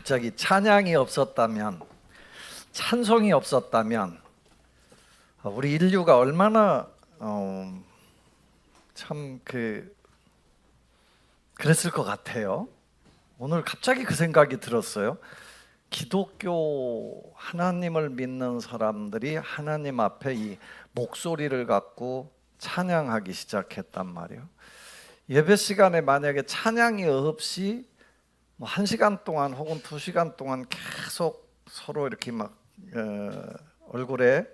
갑자기 찬양이 없었다면, 찬송이 없었다면 우리 인류가 얼마나 그랬을 것 같아요. 오늘 갑자기 그 생각이 들었어요. 기독교 하나님을 믿는 사람들이 하나님 앞에 이 목소리를 갖고 찬양하기 시작했단 말이에요. 예배 시간에 만약에 찬양이 없이 1시간 동안 혹은 2시간 동안 계속 서로 이렇게 막 얼굴에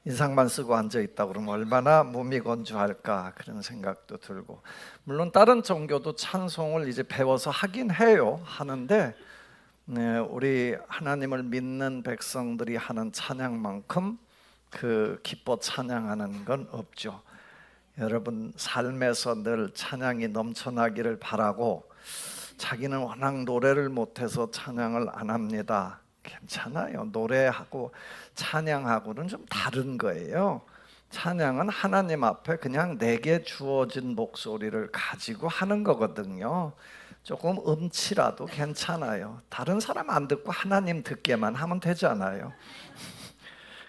인상만 쓰고 앉아 있다 그러면 얼마나 몸이 건조할까 그런 생각도 들고, 물론 다른 종교도 찬송을 이제 배워서 하긴 해요. 하는데 우리 하나님을 믿는 백성들이 하는 찬양만큼 그 기뻐 찬양하는 건 없죠. 여러분 삶에서 늘 찬양이 넘쳐나기를 바라고, 자기는 워낙 노래를 못해서 찬양을 안 합니다. 괜찮아요. 노래하고 찬양하고는 좀 다른 거예요. 찬양은 하나님 앞에 그냥 내게 주어진 목소리를 가지고 하는 거거든요. 조금 음치라도 괜찮아요. 다른 사람 안 듣고 하나님 듣게만 하면 되잖아요.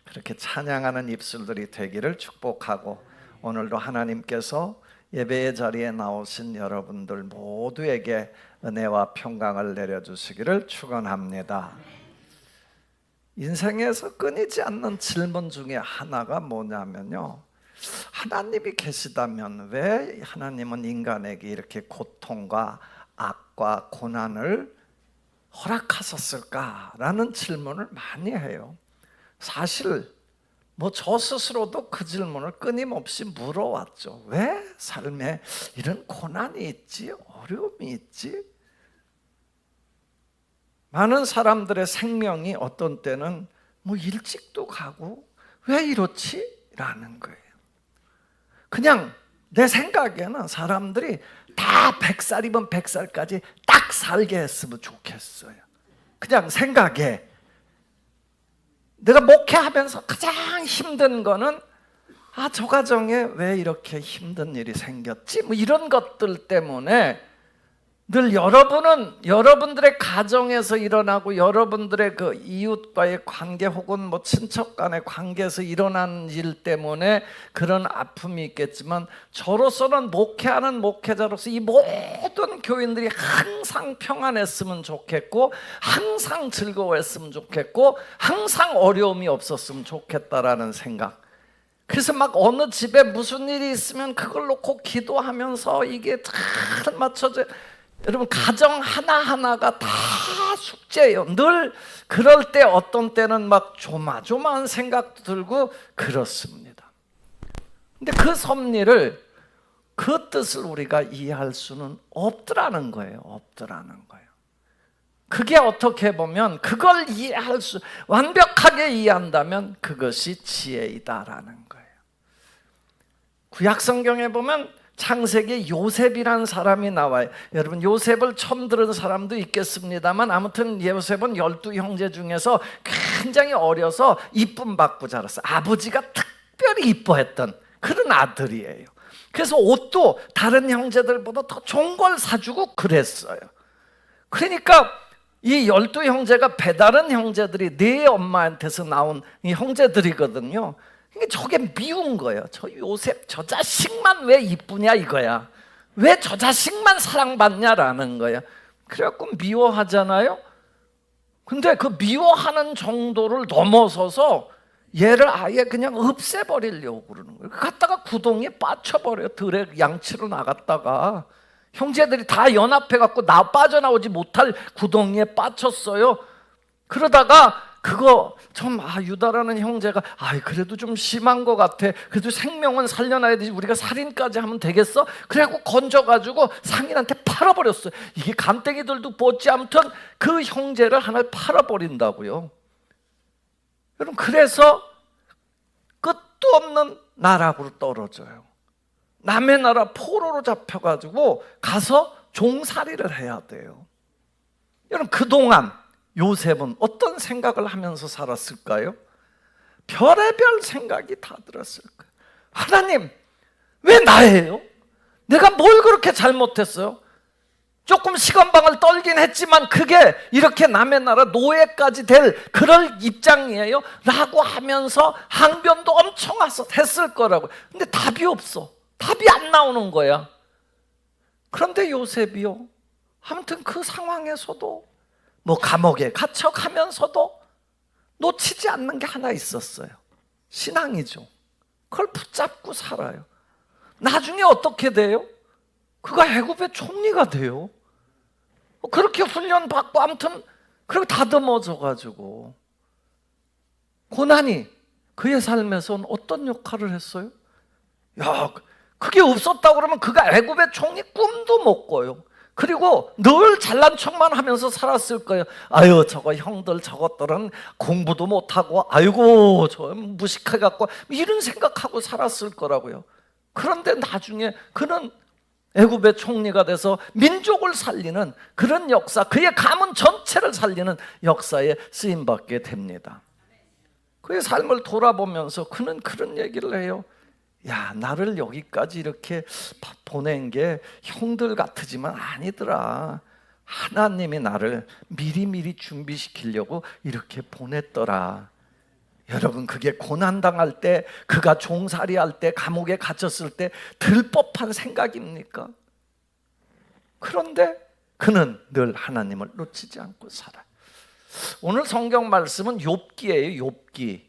그렇게 찬양하는 입술들이 되기를 축복하고, 오늘도 하나님께서 예배의 자리에 나오신 여러분들 모두에게 은혜와 평강을 내려주시기를 축원합니다. 인생에서 끊이지 않는 질문 중에 하나가 뭐냐면요, 하나님이 계시다면 왜 하나님은 인간에게 이렇게 고통과 악과 고난을 허락하셨을까라는 질문을 많이 해요. 사실 저 스스로도 그 질문을 끊임없이 물어왔죠. 왜 삶에 이런 고난이 있지? 어려움이 있지? 많은 사람들의 생명이 어떤 때는 일찍도 가고 왜 이렇지? 라는 거예요. 그냥 내 생각에는 사람들이 다 100살이면 100살까지 딱 살게 했으면 좋겠어요. 그냥 생각에 내가 목회하면서 가장 힘든 거는 저 가정에 왜 이렇게 힘든 일이 생겼지? 이런 것들 때문에 늘 여러분들의 가정에서 일어나고 여러분들의 그 이웃과의 관계 혹은 친척 간의 관계에서 일어난 일 때문에 그런 아픔이 있겠지만, 저로서는 목회하는 목회자로서 이 모든 교인들이 항상 평안했으면 좋겠고, 항상 즐거워했으면 좋겠고, 항상 어려움이 없었으면 좋겠다라는 생각. 그래서 어느 집에 무슨 일이 있으면 그걸 놓고 기도하면서 이게 잘 맞춰져. 여러분, 가정 하나하나가 다 숙제예요. 늘 그럴 때 어떤 때는 조마조마한 생각도 들고 그렇습니다. 근데 그 섭리를, 그 뜻을 우리가 이해할 수는 없더라는 거예요. 그게 어떻게 보면 그걸 완벽하게 이해한다면 그것이 지혜이다라는 거예요. 구약 성경에 보면 창세기에 요셉이라는 사람이 나와요. 여러분, 요셉을 처음 들은 사람도 있겠습니다만, 아무튼 요셉은 12 형제 중에서 굉장히 어려서 이쁨 받고 자랐어요. 아버지가 특별히 이뻐했던 그런 아들이에요. 그래서 옷도 다른 형제들보다 더 좋은 걸 사주고 그랬어요. 그러니까 이 12 형제가 배다른 형제들이 네 엄마한테서 나온 이 형제들이거든요. 저게 미운 거예요. 저 요셉 저 자식만 왜 이쁘냐 이거야. 왜 저 자식만 사랑받냐라는 거야. 그래갖고 미워하잖아요. 근데 그 미워하는 정도를 넘어서서 얘를 아예 그냥 없애버리려고 그러는 거예요. 갔다가 구덩이에 빠쳐버려요. 들에 양치로 나갔다가 형제들이 다 연합해갖고 빠져나오지 못할 구덩이에 빠쳤어요. 그러다가 그거 유다라는 형제가 그래도 좀 심한 것 같아. 그래도 생명은 살려놔야 되지. 우리가 살인까지 하면 되겠어? 그래갖고 건져가지고 상인한테 팔아버렸어요. 이게 간땡이들도 보지. 아무튼 그 형제를 하나를 팔아버린다고요. 여러분, 그래서 끝도 없는 나락으로 떨어져요. 남의 나라 포로로 잡혀가지고 가서 종살이를 해야 돼요. 여러분, 그동안 요셉은 어떤 생각을 하면서 살았을까요? 별의별 생각이 다 들었을 거예요. 하나님, 왜 나예요? 내가 뭘 그렇게 잘못했어요? 조금 시건방을 떨긴 했지만 그게 이렇게 남의 나라 노예까지 될 그럴 입장이에요 라고 하면서 항변도 엄청 했을 거라고. 근데 답이 없어. 답이 안 나오는 거야. 그런데 요셉이요, 아무튼 그 상황에서도 뭐 감옥에 갇혀가면서도 놓치지 않는 게 하나 있었어요. 신앙이죠. 그걸 붙잡고 살아요. 나중에 어떻게 돼요? 그가 애굽의 총리가 돼요. 그렇게 훈련받고 아무튼 그렇게 다듬어져가지고 고난이 그의 삶에서는 어떤 역할을 했어요? 야, 그게 없었다고 그러면 그가 애굽의 총리 꿈도 못 꿔요. 그리고 늘 잘난 척만 하면서 살았을 거예요. 아유, 저거 형들 저것들은 공부도 못하고 아이고 저 무식해갖고 이런 생각하고 살았을 거라고요. 그런데 나중에 그는 애굽의 총리가 돼서 민족을 살리는 그런 역사, 그의 가문 전체를 살리는 역사에 쓰임받게 됩니다. 그의 삶을 돌아보면서 그는 그런 얘기를 해요. 야, 나를 여기까지 이렇게 보낸 게 형들 같으지만 아니더라. 하나님이 나를 미리미리 준비시키려고 이렇게 보냈더라. 여러분, 그게 고난당할 때, 그가 종살이할 때, 감옥에 갇혔을 때 들법한 생각입니까? 그런데 그는 늘 하나님을 놓치지 않고 살아요. 오늘 성경 말씀은 욥기예요.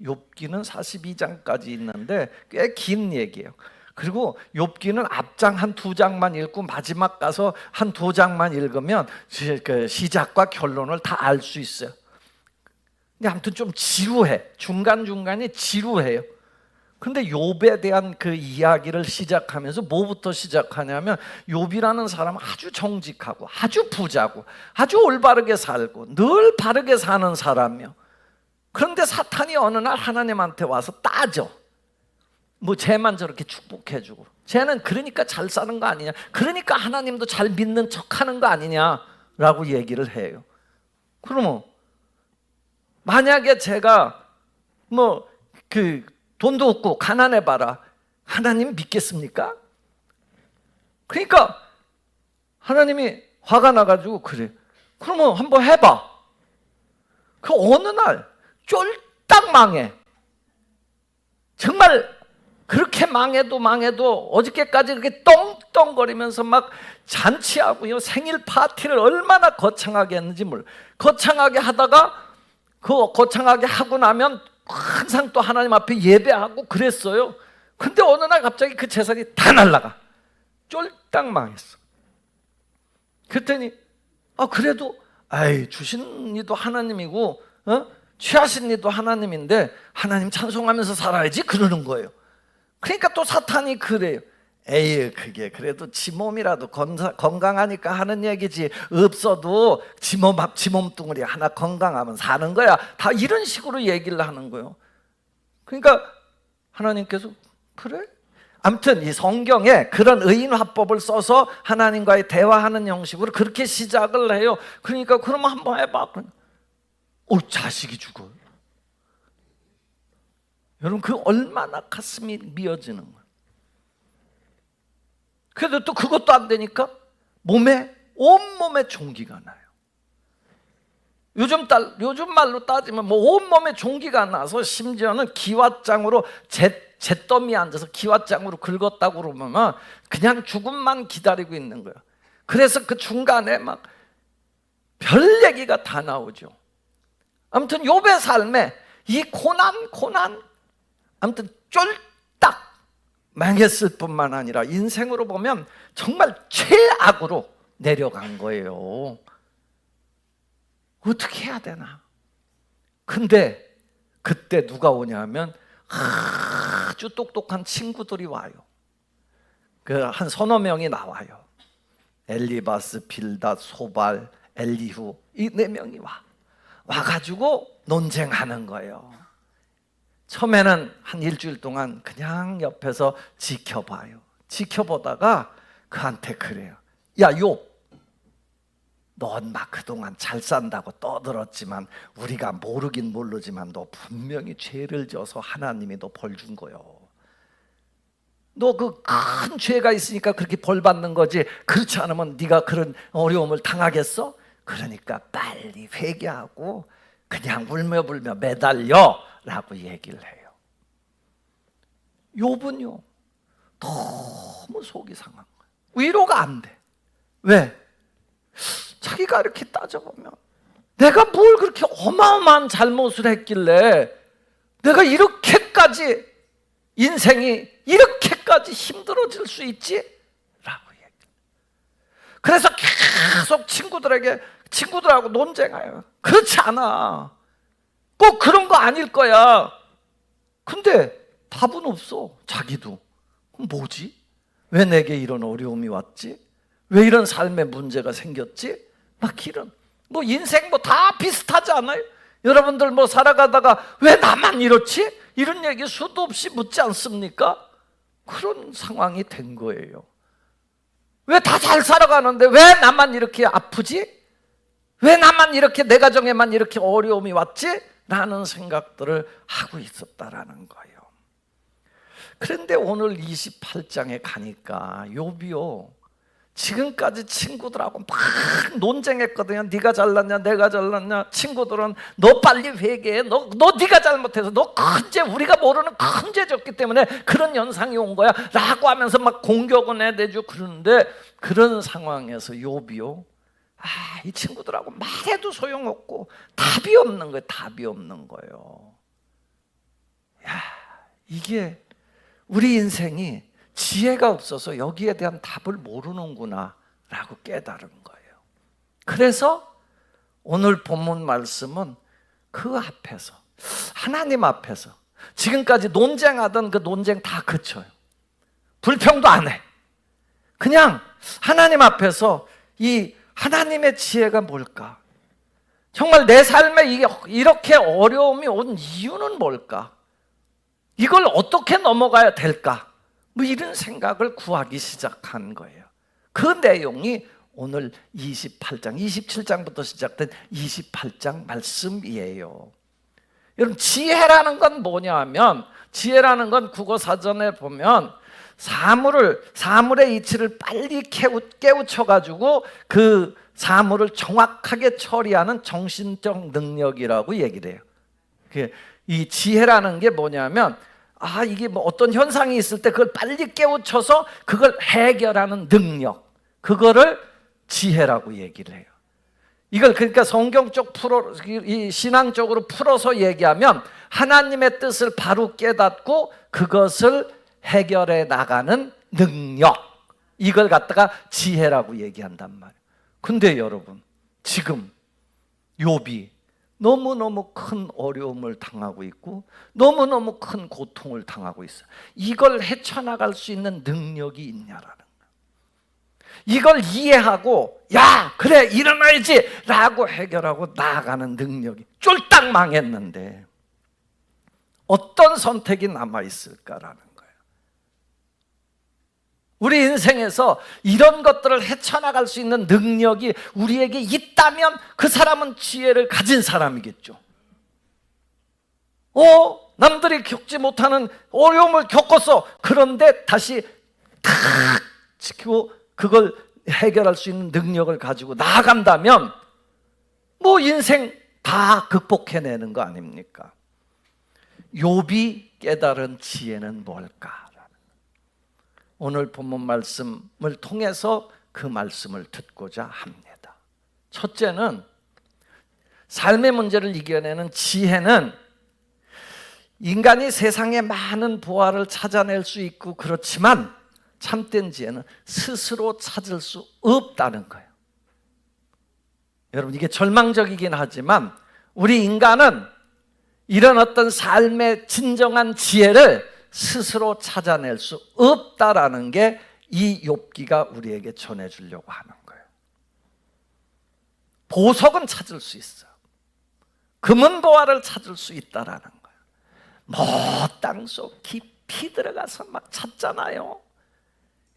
욥기는 42장까지 있는데 꽤 긴 얘기예요. 그리고 욥기는 앞장 한 2장만 읽고 마지막 가서 한 2장만 읽으면 시작과 결론을 다 알 수 있어요. 근데 아무튼 좀 지루해. 중간중간에 지루해요. 근데 욥에 대한 그 이야기를 시작하면서 뭐부터 시작하냐면, 욥이라는 사람은 아주 정직하고 아주 부자고 아주 올바르게 살고 늘 바르게 사는 사람이요. 그런데 사탄이 어느 날 하나님한테 와서 따져. 뭐 쟤만 저렇게 축복해주고, 쟤는 그러니까 잘 사는 거 아니냐, 그러니까 하나님도 잘 믿는 척하는 거 아니냐라고 얘기를 해요. 그러면 만약에 제가 뭐 돈도 없고 가난해 봐라, 하나님 믿겠습니까? 그러니까 하나님이 화가 나가지고 그래, 그러면 한번 해봐. 그 어느 날 쫄딱 망해. 정말 그렇게 망해도 어저께까지 그렇게 떵떵거리면서 막 잔치하고요, 생일 파티를 얼마나 거창하게 했는지 몰라. 거창하게 하다가 그 거창하게 하고 나면 항상 또 하나님 앞에 예배하고 그랬어요. 근데 어느 날 갑자기 그 재산이 다 날라가. 쫄딱 망했어. 그랬더니 그래도 주신 이도 하나님이고 취하신 이도 하나님인데 하나님 찬송하면서 살아야지 그러는 거예요. 그러니까 또 사탄이 그래요. 에이, 그게 그래도 지 몸이라도 건강하니까 하는 얘기지, 없어도 지 몸뚱어리 하나 건강하면 사는 거야, 다 이런 식으로 얘기를 하는 거예요. 그러니까 하나님께서 그래? 아무튼 이 성경에 그런 의인화법을 써서 하나님과의 대화하는 형식으로 그렇게 시작을 해요. 그러니까 그러면 한번 해봐. 자식이 죽어요. 여러분, 그 얼마나 가슴이 미어지는 거예요. 그래도 또 그것도 안 되니까 온몸에 종기가 나요. 요즘 말로 따지면 온몸에 종기가 나서 심지어는 기왓장으로 잿더미에 앉아서 기왓장으로 긁었다고 그러면 그냥 죽음만 기다리고 있는 거예요. 그래서 그 중간에 막 별 얘기가 다 나오죠. 아무튼 욥의 삶에 이 고난 아무튼 쫄딱 망했을 뿐만 아니라 인생으로 보면 정말 최악으로 내려간 거예요. 어떻게 해야 되나? 근데 그때 누가 오냐면 아주 똑똑한 친구들이 와요. 한 서너 명이 나와요. 엘리바스, 빌닷, 소발, 엘리후, 이 4명이 와가지고 논쟁하는 거예요. 처음에는 한 일주일 동안 그냥 옆에서 지켜봐요. 지켜보다가 그한테 그래요. 야, 욥, 넌 막 그동안 잘 산다고 떠들었지만 우리가 모르긴 모르지만 너 분명히 죄를 져서 하나님이 너 벌 준 거요. 너 그 큰 죄가 있으니까 그렇게 벌 받는 거지, 그렇지 않으면 네가 그런 어려움을 당하겠어? 그러니까 빨리 회개하고 그냥 울며불며 매달려 라고 얘기를 해요. 욥은요 너무 속이 상한 거예요. 위로가 안 돼. 왜? 자기가 이렇게 따져보면 내가 뭘 그렇게 어마어마한 잘못을 했길래 내가 이렇게까지 인생이 이렇게까지 힘들어질 수 있지? 라고 얘기해요. 그래서 계속 친구들하고 논쟁해요. 그렇지 않아. 꼭 그런 거 아닐 거야. 근데 답은 없어. 자기도. 뭐지? 왜 내게 이런 어려움이 왔지? 왜 이런 삶의 문제가 생겼지? 막 이런. 뭐 인생 뭐 다 비슷하지 않아요? 여러분들 뭐 살아가다가 왜 나만 이렇지? 이런 얘기 수도 없이 묻지 않습니까? 그런 상황이 된 거예요. 왜 다 잘 살아가는데 왜 나만 이렇게 아프지? 왜 나만 이렇게 내 가정에만 이렇게 어려움이 왔지? 라는 생각들을 하고 있었다라는 거예요. 그런데 오늘 28장에 가니까 욥이요 지금까지 친구들하고 막 논쟁했거든요. 네가 잘났냐 내가 잘났냐. 친구들은 너 빨리 회개해. 너 네가 잘못해서 너 큰 죄, 우리가 모르는 큰 죄 졌기 때문에 그런 현상이 온 거야 라고 하면서 막 공격은 해대죠. 그런데 그런 상황에서 욥이요 이 친구들하고 말해도 소용없고 답이 없는 거예요. 답이 없는 거예요. 야, 이게 우리 인생이 지혜가 없어서 여기에 대한 답을 모르는구나 라고 깨달은 거예요. 그래서 오늘 본문 말씀은 그 앞에서 하나님 앞에서 지금까지 논쟁하던 그 논쟁 다 그쳐요. 불평도 안 해. 그냥 하나님 앞에서 이 하나님의 지혜가 뭘까? 정말 내 삶에 이렇게 어려움이 온 이유는 뭘까? 이걸 어떻게 넘어가야 될까? 뭐 이런 생각을 구하기 시작한 거예요. 그 내용이 오늘 28장, 27장부터 시작된 28장 말씀이에요. 여러분 지혜라는 건 뭐냐 하면 지혜라는 건 국어사전에 보면 사물의 이치를 빨리 깨우쳐가지고 그 사물을 정확하게 처리하는 정신적 능력이라고 얘기를 해요. 이 지혜라는 게 뭐냐면 이게 뭐 어떤 현상이 있을 때 그걸 빨리 깨우쳐서 그걸 해결하는 능력, 그거를 지혜라고 얘기를 해요. 이걸 그러니까 성경적 이 신앙적으로 풀어서 얘기하면 하나님의 뜻을 바로 깨닫고 그것을 해결해 나가는 능력, 이걸 갖다가 지혜라고 얘기한단 말이에요. 근데 여러분 지금 욥이 너무너무 큰 어려움을 당하고 있고 너무너무 큰 고통을 당하고 있어요. 이걸 헤쳐나갈 수 있는 능력이 있냐라는 거예요. 이걸 이해하고 야 그래 일어나야지 라고 해결하고 나아가는 능력이 쫄딱 망했는데 어떤 선택이 남아있을까라는 거예요. 우리 인생에서 이런 것들을 헤쳐나갈 수 있는 능력이 우리에게 있다면 그 사람은 지혜를 가진 사람이겠죠. 남들이 겪지 못하는 어려움을 겪었어. 그런데 다시 탁 지키고 그걸 해결할 수 있는 능력을 가지고 나아간다면 뭐 인생 다 극복해내는 거 아닙니까? 욥이 깨달은 지혜는 뭘까? 오늘 본문 말씀을 통해서 그 말씀을 듣고자 합니다. 첫째는 삶의 문제를 이겨내는 지혜는 인간이 세상에 많은 보화를 찾아낼 수 있고 그렇지만 참된 지혜는 스스로 찾을 수 없다는 거예요. 여러분 이게 절망적이긴 하지만 우리 인간은 이런 어떤 삶의 진정한 지혜를 스스로 찾아낼 수 없다라는 게 이 욥기가 우리에게 전해주려고 하는 거예요. 보석은 찾을 수 있어요. 금은보화를 찾을 수 있다라는 거예요. 뭐 땅속 깊이 들어가서 막 찾잖아요.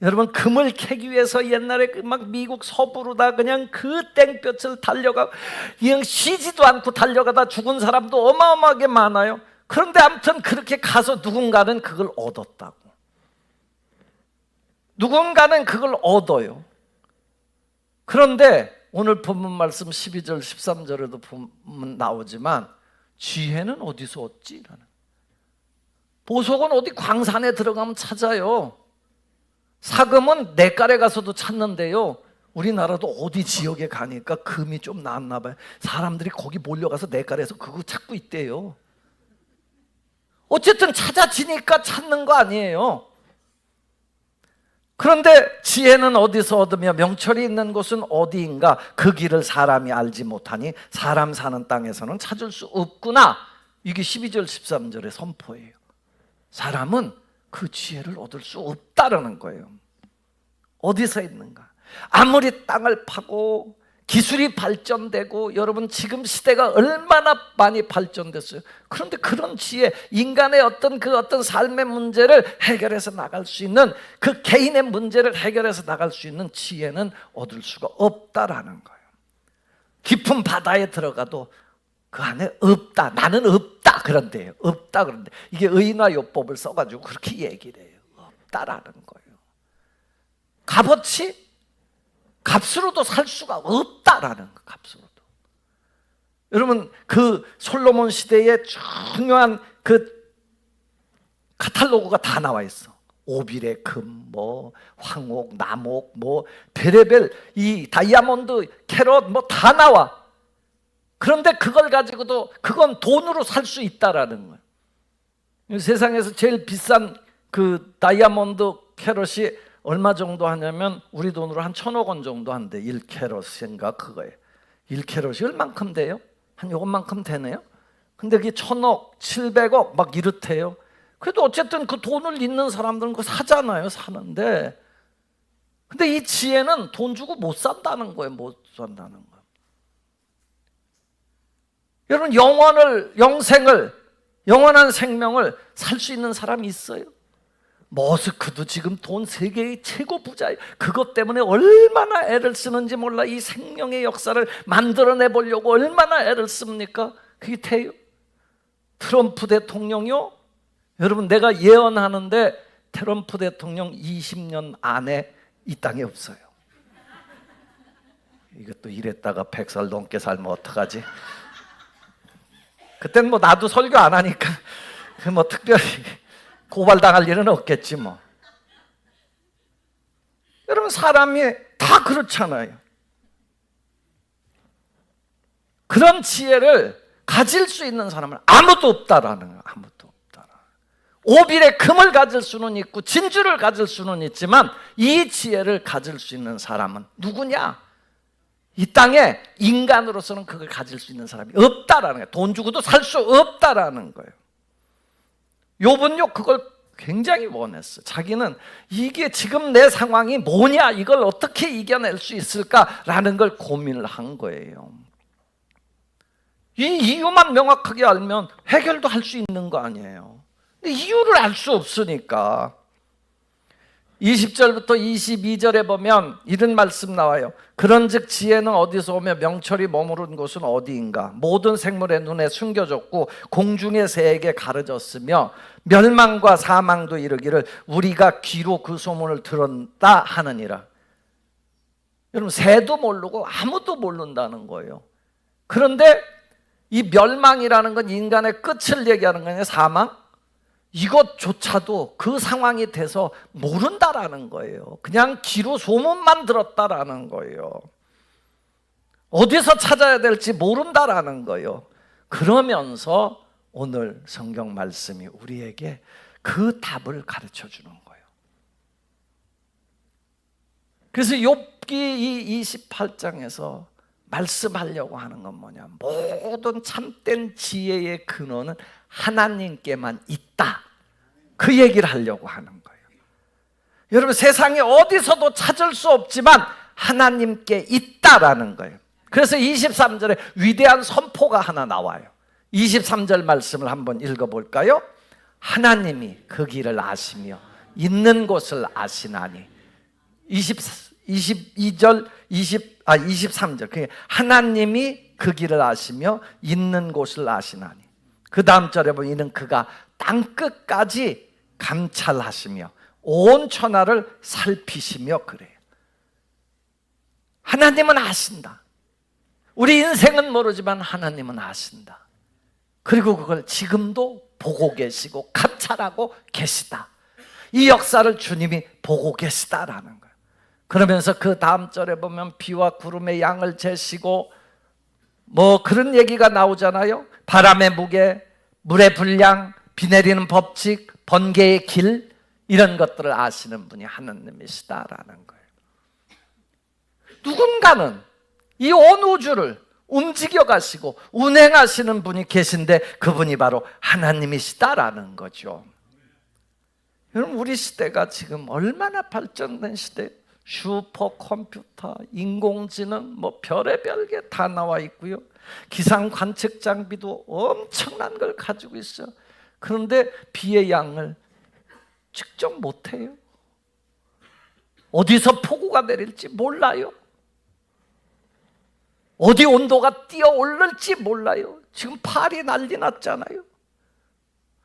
여러분 금을 캐기 위해서 옛날에 막 미국 서부로다 그냥 그 땡볕을 달려가 그냥 쉬지도 않고 달려가다 죽은 사람도 어마어마하게 많아요. 그런데 아무튼 그렇게 가서 누군가는 그걸 얻었다고. 누군가는 그걸 얻어요. 그런데 오늘 본문 말씀 12절 13절에도 보면 나오지만 지혜는 어디서 얻지? 보석은 어디 광산에 들어가면 찾아요. 사금은 냇가에 가서도 찾는데요, 우리나라도 어디 지역에 가니까 금이 좀 나왔나 봐요. 사람들이 거기 몰려가서 냇가에서 그거 찾고 있대요. 어쨌든 찾아지니까 찾는 거 아니에요. 그런데 지혜는 어디서 얻으며 명철이 있는 곳은 어디인가? 그 길을 사람이 알지 못하니 사람 사는 땅에서는 찾을 수 없구나. 이게 12절 13절의 선포예요. 사람은 그 지혜를 얻을 수 없다라는 거예요. 어디서 있는가? 아무리 땅을 파고 기술이 발전되고, 여러분 지금 시대가 얼마나 많이 발전됐어요. 그런데 그런 지혜, 인간의 어떤 삶의 문제를 해결해서 나갈 수 있는, 그 개인의 문제를 해결해서 나갈 수 있는 지혜는 얻을 수가 없다라는 거예요. 깊은 바다에 들어가도 그 안에 없다, 나는 없다 그런데요. 없다 그런데 이게 의인화요법을 써가지고 그렇게 얘기를 해요. 없다라는 거예요. 값어치? 값으로도 살 수가 없다라는 거, 값으로도. 여러분 그 솔로몬 시대의 중요한 그 카탈로그가 다 나와 있어. 오빌의 금, 뭐 황옥, 남옥, 뭐 베레벨, 이 다이아몬드, 캐럿 뭐 다 나와. 그런데 그걸 가지고도 그건 돈으로 살 수 있다라는 거예요. 세상에서 제일 비싼 그 다이아몬드 캐럿이 얼마 정도 하냐면 우리 돈으로 한 1,000억 원 정도 한대. 1캐럿인가 그거예요. 1캐럿이 얼만큼 돼요? 한 요것만큼 되네요. 근데 그게 1,000억, 700억 막 이렇대요. 그래도 어쨌든 그 돈을 있는 사람들은 그거 사잖아요. 사는데. 근데 이 지혜는 돈 주고 못 산다는 거예요. 못 산다는 거예요. 여러분 영생을, 영원한 생명을 살 수 있는 사람이 있어요? 머스크도 지금 돈 세계의 최고 부자예요. 그것 때문에 얼마나 애를 쓰는지 몰라. 이 생명의 역사를 만들어내 보려고 얼마나 애를 씁니까? 그게 돼요? 트럼프 대통령이요? 여러분 내가 예언하는데 트럼프 대통령 20년 안에 이 땅에 없어요. 이것도 이랬다가 100살 넘게 살면 어떡하지? 그땐 뭐 나도 설교 안 하니까 뭐 특별히 고발당할 일은 없겠지 뭐. 여러분 사람이 다 그렇잖아요. 그런 지혜를 가질 수 있는 사람은 아무도 없다라는 거예요. 아무도 없다라는 거예요. 오빌의 금을 가질 수는 있고 진주를 가질 수는 있지만 이 지혜를 가질 수 있는 사람은 누구냐? 이 땅에 인간으로서는 그걸 가질 수 있는 사람이 없다라는 거예요. 돈 주고도 살 수 없다라는 거예요. 욥은요 그걸 굉장히 원했어. 자기는 이게 지금 내 상황이 뭐냐, 이걸 어떻게 이겨낼 수 있을까라는 걸 고민을 한 거예요. 이 이유만 명확하게 알면 해결도 할 수 있는 거 아니에요. 근데 이유를 알 수 없으니까. 20절부터 22절에 보면 이런 말씀 나와요. 그런즉 지혜는 어디서 오며 명철이 머무른 곳은 어디인가? 모든 생물의 눈에 숨겨졌고 공중의 새에게 가르쳤으며 멸망과 사망도 이르기를 우리가 귀로 그 소문을 들었다 하느니라. 여러분 새도 모르고 아무도 모른다는 거예요. 그런데 이 멸망이라는 건 인간의 끝을 얘기하는 거냐, 사망? 이것조차도 그 상황이 돼서 모른다라는 거예요. 그냥 귀로 소문만 들었다라는 거예요. 어디서 찾아야 될지 모른다라는 거예요. 그러면서 오늘 성경 말씀이 우리에게 그 답을 가르쳐 주는 거예요. 그래서 욥기 이 28장에서 말씀하려고 하는 건 뭐냐? 모든 참된 지혜의 근원은 하나님께만 있다. 그 얘기를 하려고 하는 거예요. 여러분 세상에 어디서도 찾을 수 없지만 하나님께 있다라는 거예요. 그래서 23절에 위대한 선포가 하나 나와요. 23절 말씀을 한번 읽어볼까요? 하나님이 그 길을 아시며 있는 곳을 아시나니. 23절 하나님이 그 길을 아시며 있는 곳을 아시나니. 그 다음 절에 보면 이는 그가 땅끝까지 감찰하시며 온 천하를 살피시며 그래요. 하나님은 아신다. 우리 인생은 모르지만 하나님은 아신다. 그리고 그걸 지금도 보고 계시고 감찰하고 계시다. 이 역사를 주님이 보고 계시다라는 거예요. 그러면서 그 다음 절에 보면 비와 구름의 양을 재시고 뭐 그런 얘기가 나오잖아요. 바람의 무게, 물의 분량, 비 내리는 법칙, 번개의 길, 이런 것들을 아시는 분이 하나님이시다라는 거예요. 누군가는 이 온 우주를 움직여 가시고 운행하시는 분이 계신데 그분이 바로 하나님이시다라는 거죠. 여러분, 우리 시대가 지금 얼마나 발전된 시대예요. 슈퍼컴퓨터, 인공지능, 뭐 별의별 게 다 나와 있고요. 기상 관측 장비도 엄청난 걸 가지고 있어요. 그런데 비의 양을 측정 못해요. 어디서 폭우가 내릴지 몰라요. 어디 온도가 뛰어오를지 몰라요. 지금 파리 난리 났잖아요.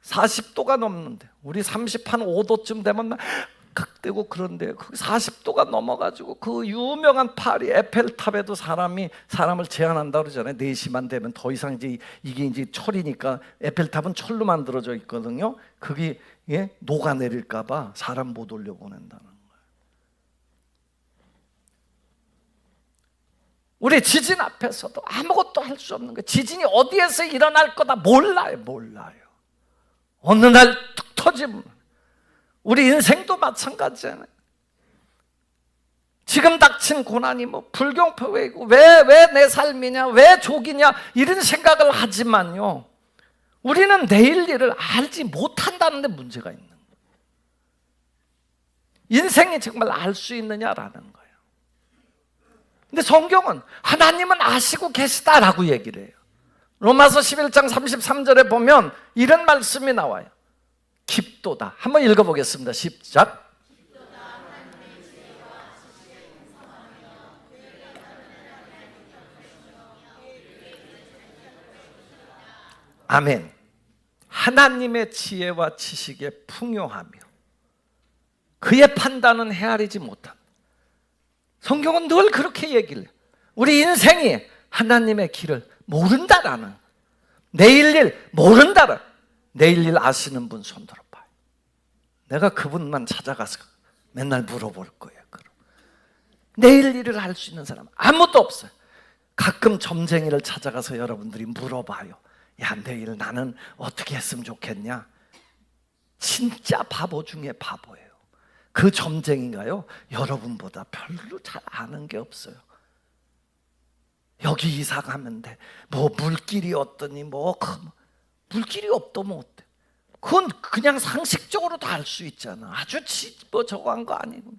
40도가 넘는데 우리 35도쯤 되면 극되고 그런데 거기 40도가 넘어가지고 그 유명한 파리 에펠탑에도 사람을 제한한다 그러잖아요. 4시만 되면 더 이상 이게 이제 철이니까 에펠탑은 철로 만들어져 있거든요. 그게 녹아내릴까 봐 사람 못 올려보낸다는 거예요. 우리 지진 앞에서도 아무것도 할 수 없는 거예요. 지진이 어디에서 일어날 거다 몰라요. 어느 날 툭 터지면 우리 인생도 마찬가지잖아요. 지금 닥친 고난이 뭐 불경포이고 왜 내 삶이냐, 왜 족이냐 이런 생각을 하지만요, 우리는 내일 일을 알지 못한다는 데 문제가 있는 거예요. 인생이 정말 알 수 있느냐라는 거예요. 근데 성경은 하나님은 아시고 계시다라고 얘기를 해요. 로마서 11장 33절에 보면 이런 말씀이 나와요. 깊도다. 한번 읽어보겠습니다. 시작. 아멘. 하나님의 지혜와 지식에 풍요하며 그의 판단은 헤아리지 못한다. 성경은 늘 그렇게 얘기를 해요. 우리 인생이 하나님의 길을 모른다라는, 내일 일 모른다라는, 내일 일 아시는 분 손 들어봐요. 내가 그분만 찾아가서 맨날 물어볼 거예요. 그럼 내일 일을 알 수 있는 사람 아무도 없어요. 가끔 점쟁이를 찾아가서 여러분들이 물어봐요. 야, 내일 나는 어떻게 했으면 좋겠냐? 진짜 바보 중에 바보예요. 그 점쟁이가요, 여러분보다 별로 잘 아는 게 없어요. 여기 이사 가면 돼. 뭐 물길이 어떠니, 물길이 없다면 어때? 그건 그냥 상식적으로 다 알 수 있잖아. 아주 저거 한 거 아니고.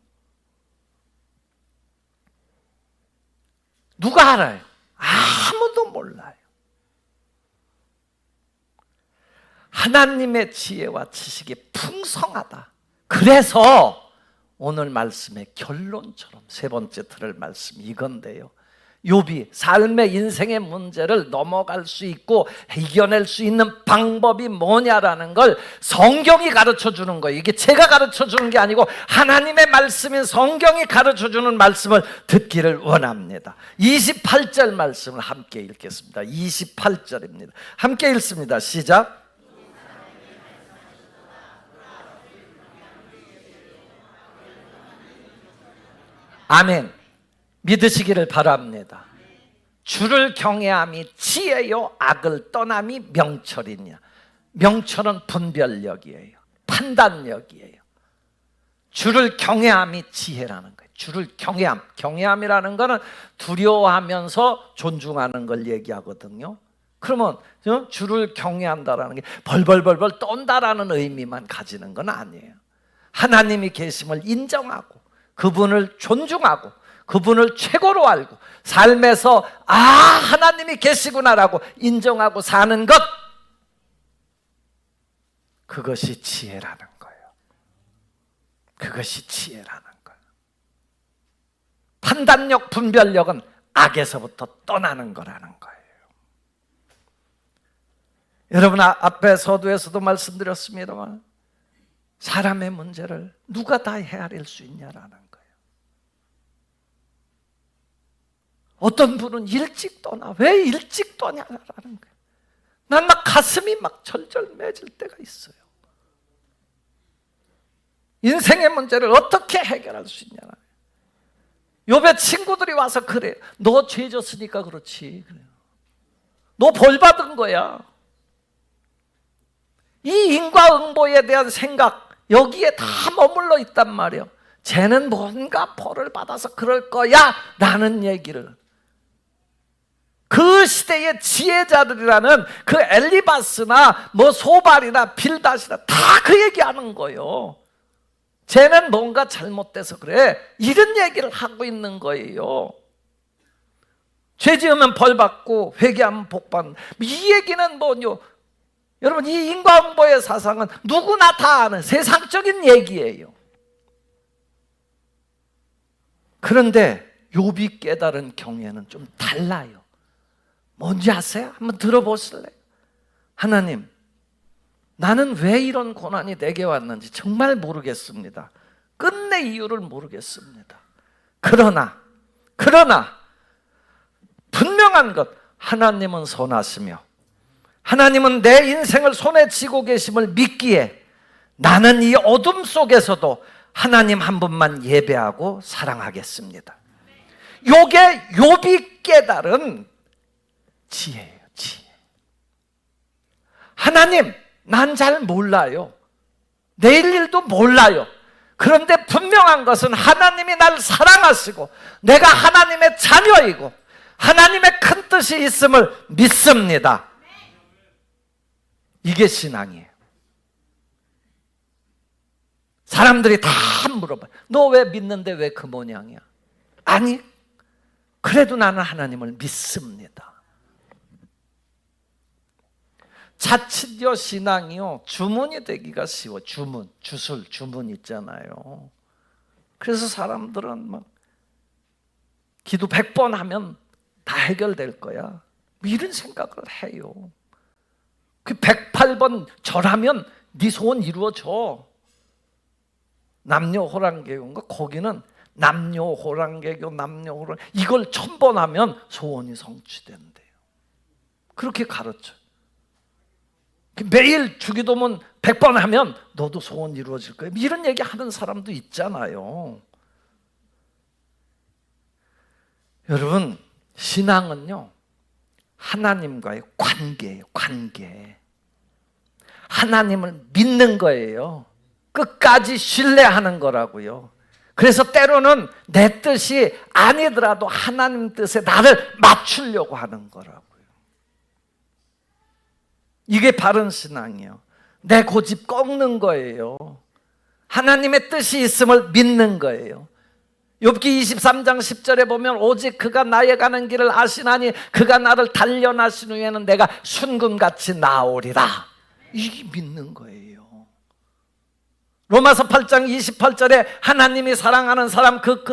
누가 알아요? 아무도 몰라요. 하나님의 지혜와 지식이 풍성하다. 그래서 오늘 말씀의 결론처럼 세 번째 들을 말씀이 이건데요, 욥이 삶의 인생의 문제를 넘어갈 수 있고 이겨낼 수 있는 방법이 뭐냐라는 걸 성경이 가르쳐 주는 거예요. 이게 제가 가르쳐 주는 게 아니고 하나님의 말씀인 성경이 가르쳐 주는 말씀을 듣기를 원합니다. 28절 말씀을 함께 읽겠습니다. 28절입니다. 함께 읽습니다. 시작. 아멘. 믿으시기를 바랍니다. 주를 경외함이 지혜요, 악을 떠남이 명철이냐. 명철은 분별력이에요. 판단력이에요. 주를 경외함이 지혜라는 거예요. 주를 경외함이라는 거는 두려워하면서 존중하는 걸 얘기하거든요. 그러면 주를 경외한다라는 게 벌벌벌벌 떤다라는 의미만 가지는 건 아니에요. 하나님이 계심을 인정하고 그분을 존중하고 그분을 최고로 알고 삶에서 하나님이 계시구나라고 인정하고 사는 것, 그것이 지혜라는 거예요. 그것이 지혜라는 거예요. 판단력, 분별력은 악에서부터 떠나는 거라는 거예요. 여러분, 앞에 서두에서도 말씀드렸습니다만 사람의 문제를 누가 다 헤아릴 수 있냐라는 거예요. 어떤 분은 일찍 떠나. 왜 일찍 떠냐라는 거예요. 난 막 가슴이 막 절절매질 때가 있어요. 인생의 문제를 어떻게 해결할 수 있냐라는 거예요. 욥의 친구들이 와서 그래요. 너 죄 졌으니까 그렇지. 그래요. 너 벌 받은 거야. 이 인과응보에 대한 생각 여기에 다 머물러 있단 말이에요. 쟤는 뭔가 벌을 받아서 그럴 거야 라는 얘기를, 그 시대의 지혜자들이라는 그 엘리바스나 뭐 소발이나 빌닷이나 다 그 얘기하는 거예요. 쟤는 뭔가 잘못돼서 그래, 이런 얘기를 하고 있는 거예요. 죄 지으면 벌 받고 회개하면 복 받는, 이 얘기는 뭐요? 여러분, 이 인과응보의 사상은 누구나 다 아는 세상적인 얘기예요. 그런데 욥이 깨달은 경외는 좀 달라요. 뭔지 아세요? 한번 들어보실래요? 하나님, 나는 왜 이런 고난이 내게 왔는지 정말 모르겠습니다. 끝내 이유를 모르겠습니다. 그러나 분명한 것, 하나님은 선하시며 하나님은 내 인생을 손에 쥐고 계심을 믿기에 나는 이 어둠 속에서도 하나님 한 분만 예배하고 사랑하겠습니다. 요게 욥이 깨달은 지혜예요. 지혜. 하나님, 난 잘 몰라요. 내일 일도 몰라요. 그런데 분명한 것은 하나님이 날 사랑하시고 내가 하나님의 자녀이고 하나님의 큰 뜻이 있음을 믿습니다. 이게 신앙이에요. 사람들이 다 물어봐요. 너 왜 믿는데 왜 그 모양이야? 아니, 그래도 나는 하나님을 믿습니다. 자칫요 신앙이요 주문이 되기가 쉬워. 주문 있잖아요. 그래서 사람들은 막 기도 100번 하면 다 해결될 거야, 이런 생각을 해요. 그 108번 절하면 네 소원 이루어져. 남녀호랑개교인가? 거기는 남녀호랑개교, 이걸 1000번 하면 소원이 성취된대요. 그렇게 가르쳐요. 매일 주기도문 100번 하면 너도 소원 이루어질 거야, 이런 얘기 하는 사람도 있잖아요. 여러분, 신앙은요 하나님과의 관계예요. 관계. 하나님을 믿는 거예요. 끝까지 신뢰하는 거라고요. 그래서 때로는 내 뜻이 아니더라도 하나님 뜻에 나를 맞추려고 하는 거라고요. 이게 바른 신앙이에요. 내 고집 꺾는 거예요. 하나님의 뜻이 있음을 믿는 거예요. 욥기 23장 10절에 보면 오직 그가 나의 가는 길을 아시나니 그가 나를 단련하신 후에는 내가 순금같이 나오리라. 이게 믿는 거예요. 로마서 8장 28절에 하나님이 사랑하는 사람 그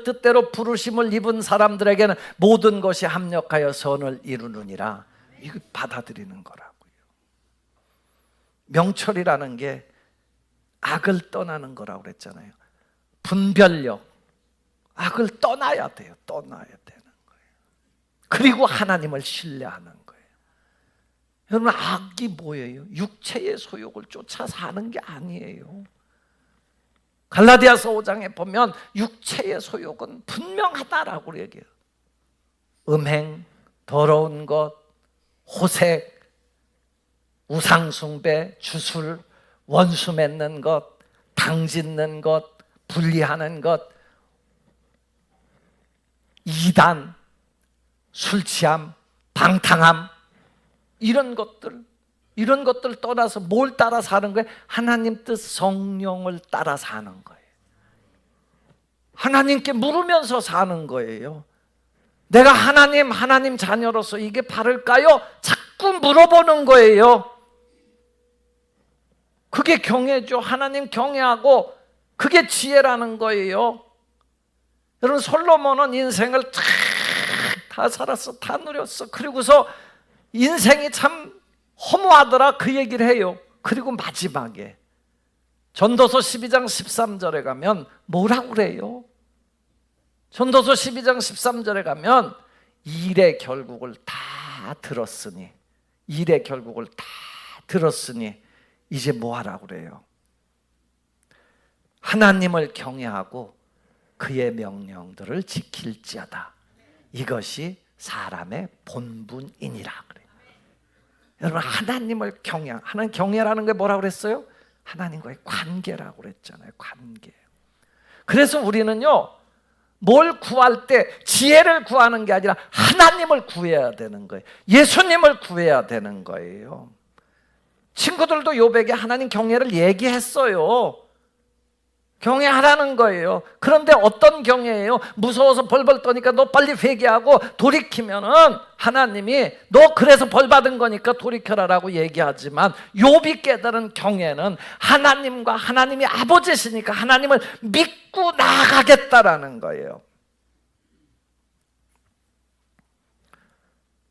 뜻대로 부르심을 입은 사람들에게는 모든 것이 합력하여 선을 이루느니라. 이거 받아들이는 거라고요. 명철이라는 게 악을 떠나는 거라고 그랬잖아요. 분별력, 악을 떠나야 돼요. 떠나야 되는 거예요. 그리고 하나님을 신뢰하는 거예요. 여러분, 악이 뭐예요? 육체의 소욕을 쫓아 사는 게 아니에요. 갈라디아서 5장에 보면 육체의 소욕은 분명하다라고 얘기해요. 음행, 더러운 것, 호색, 우상숭배, 주술, 원수 맺는 것, 당짓는 것, 분리하는 것, 이단, 술 취함, 방탕함, 이런 것들 떠나서 뭘 따라 사는 거예요? 하나님 뜻, 성령을 따라 사는 거예요. 하나님께 물으면서 사는 거예요. 내가 하나님 자녀로서 이게 바를까요? 자꾸 물어보는 거예요. 그게 경외죠. 하나님 경외하고 그게 지혜라는 거예요. 여러분, 솔로몬은 인생을 다 살았어, 다 누렸어. 그리고서 인생이 참 허무하더라 그 얘기를 해요. 그리고 마지막에 전도서 12장 13절에 가면 뭐라고 그래요? 전도서 12장 13절에 가면 일의 결국을 다 들었으니, 일의 결국을 다 들었으니 이제 뭐 하라고 그래요? 하나님을 경외하고 그의 명령들을 지킬지어다. 이것이 사람의 본분이니라 그래요. 여러분, 하나님을 하나님 경외라는 게 뭐라고 그랬어요? 하나님과의 관계라고 그랬잖아요. 관계. 그래서 우리는요, 뭘 구할 때 지혜를 구하는 게 아니라 하나님을 구해야 되는 거예요. 예수님을 구해야 되는 거예요. 친구들도 욥에게 하나님 경외를 얘기했어요. 경외하라는 거예요. 그런데 어떤 경외예요? 무서워서 벌벌 떠니까 너 빨리 회개하고 돌이키면은 하나님이 너 그래서 벌 받은 거니까 돌이켜라라고 얘기하지만, 욥이 깨달은 경외는 하나님과 하나님이 아버지시니까 하나님을 믿고 나아가겠다라는 거예요.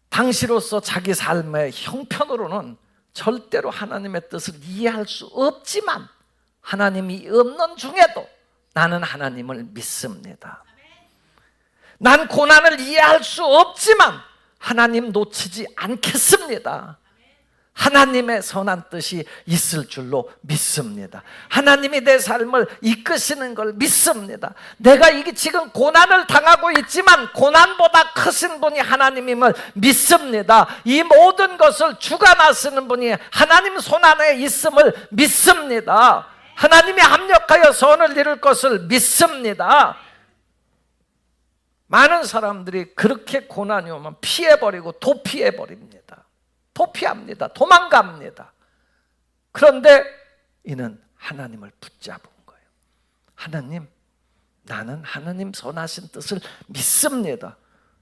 당시로서 자기 삶의 형편으로는 절대로 하나님의 뜻을 이해할 수 없지만, 하나님이 없는 중에도 나는 하나님을 믿습니다. 난 고난을 이해할 수 없지만 하나님 놓치지 않겠습니다. 하나님의 선한 뜻이 있을 줄로 믿습니다. 하나님이 내 삶을 이끄시는 걸 믿습니다. 내가 이게 지금 고난을 당하고 있지만 고난보다 크신 분이 하나님임을 믿습니다. 이 모든 것을 주관하시는 분이 하나님 손 안에 있음을 믿습니다. 하나님이 합력하여 선을 이룰 것을 믿습니다. 많은 사람들이 그렇게 고난이 오면 피해버리고 도피해버립니다. 도피합니다. 도망갑니다. 그런데 이는 하나님을 붙잡은 거예요. 하나님, 나는 하나님 선하신 뜻을 믿습니다.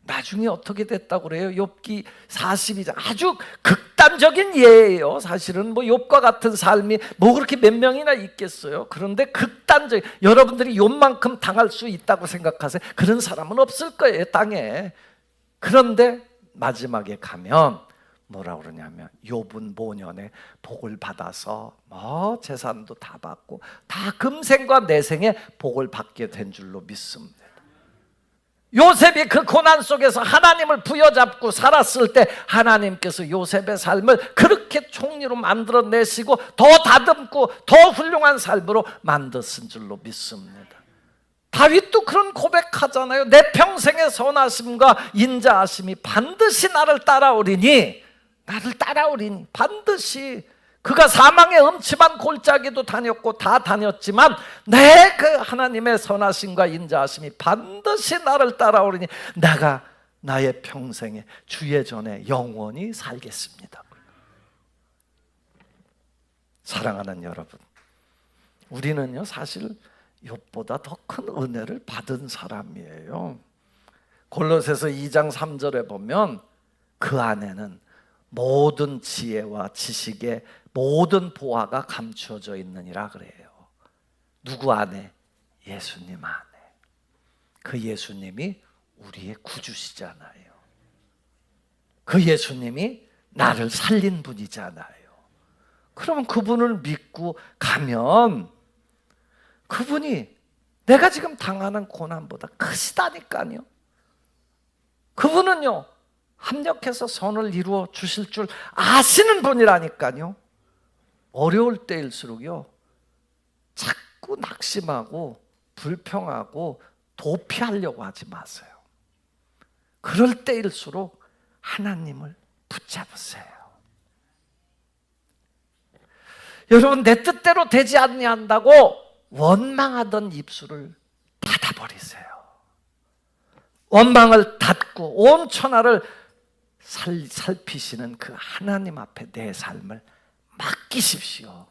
나중에 어떻게 됐다고 그래요? 욥기 42장 아주 극단적인 예예요. 사실은 뭐 욥과 같은 삶이 뭐 그렇게 몇 명이나 있겠어요. 그런데 극단적, 여러분들이 욥만큼 당할 수 있다고 생각하세요? 그런 사람은 없을 거예요, 땅에. 그런데 마지막에 가면 뭐라고 그러냐면, 욥은 모년에 복을 받아서 뭐 재산도 다 받고 다 금생과 내생에 복을 받게 된 줄로 믿습니다. 요셉이 그 고난 속에서 하나님을 부여잡고 살았을 때 하나님께서 요셉의 삶을 그렇게 총리로 만들어내시고 더 다듬고 더 훌륭한 삶으로 만드신 줄로 믿습니다. 다윗도 그런 고백하잖아요. 내 평생의 선하심과 인자하심이 반드시 나를 따라오리니, 반드시. 그가 사망의 음침한 골짜기도 다녔고 다 다녔지만 내 그 하나님의 선하심과 인자하심이 반드시 나를 따라오리니 내가 나의 평생에 주의 전에 영원히 살겠습니다. 사랑하는 여러분, 우리는요 사실 욥보다 더 큰 은혜를 받은 사람이에요. 골로새서 2장 3절에 보면 그 안에는 모든 지혜와 지식의 모든 보화가 감추어져 있느니라 그래요. 누구 안에? 예수님 안에. 그 예수님이 우리의 구주시잖아요. 그 예수님이 나를 살린 분이잖아요. 그러면 그분을 믿고 가면 그분이 내가 지금 당하는 고난보다 크시다니까요. 그분은요 합력해서 선을 이루어 주실 줄 아시는 분이라니까요. 어려울 때일수록요 자꾸 낙심하고 불평하고 도피하려고 하지 마세요. 그럴 때일수록 하나님을 붙잡으세요. 여러분, 내 뜻대로 되지 아니한다고 원망하던 입술을 닫아버리세요. 원망을 닫고 온 천하를 살피시는 그 하나님 앞에 내 삶을 맡기십시오.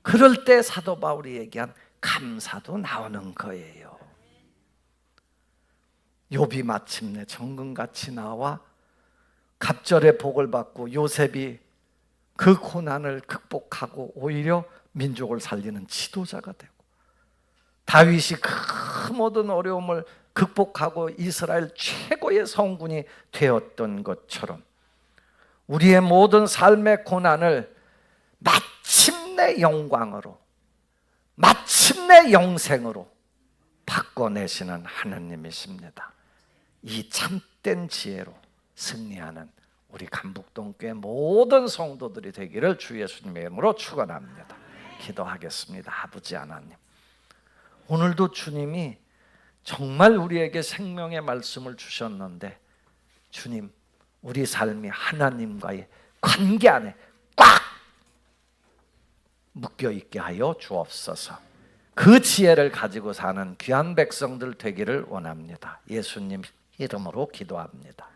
그럴 때 사도 바울이 얘기한 감사도 나오는 거예요. 욥이 마침내 정금같이 나와 갑절의 복을 받고 요셉이 그 고난을 극복하고 오히려 민족을 살리는 지도자가 되고, 다윗이 그 모든 어려움을 극복하고 이스라엘 최고의 성군이 되었던 것처럼 우리의 모든 삶의 고난을 마침내 영광으로, 마침내 영생으로 바꿔내시는 하느님이십니다. 이 참된 지혜로 승리하는 우리 간북동교회 모든 성도들이 되기를 주 예수님의 이름으로 축원합니다. 기도하겠습니다. 아버지 하나님, 오늘도 주님이 정말 우리에게 생명의 말씀을 주셨는데 주님, 우리 삶이 하나님과의 관계 안에 꽉 묶여있게 하여 주옵소서. 그 지혜를 가지고 사는 귀한 백성들 되기를 원합니다. 예수님 이름으로 기도합니다.